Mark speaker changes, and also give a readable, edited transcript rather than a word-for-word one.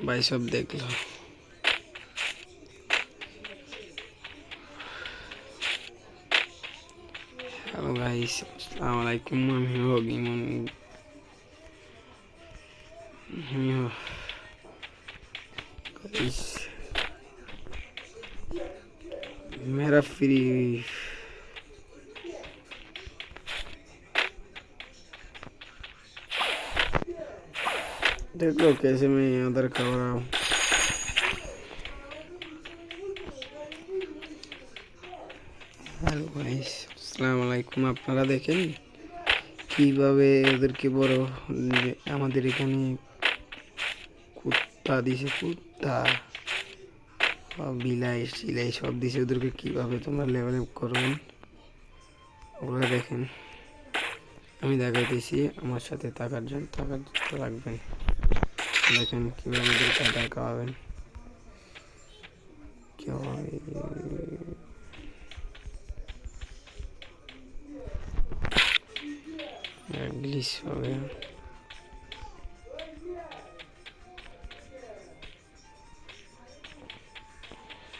Speaker 1: ভাই সব দেখলো। হ্যালো গাইস, আসসালামু আলাইকুম। আমি হোক ইমন। गाइस मेरा फ्री देख लो कैसे मैं उधर कर रहा हूँ। হ্যালো গাইস, আসসালামু আলাইকুম। আপনারা দেখেন কিভাবে ওদেরকে বড় আমাদের এখানে কুত্তা দিছে, কুত্তা বিলাই সিলাই সব দিছে। ওদেরকে কিভাবে তোমরা লেভেল আপ করবেন ওগুলো দেখেন, আমি দেখাইতেছি। আমার সাথে থাকার জন্য রাখবেন। দেখেন কীভাবে ওদেরকে আদায় খাওয়াবেন, কীভাবে ग्लिच हो गया।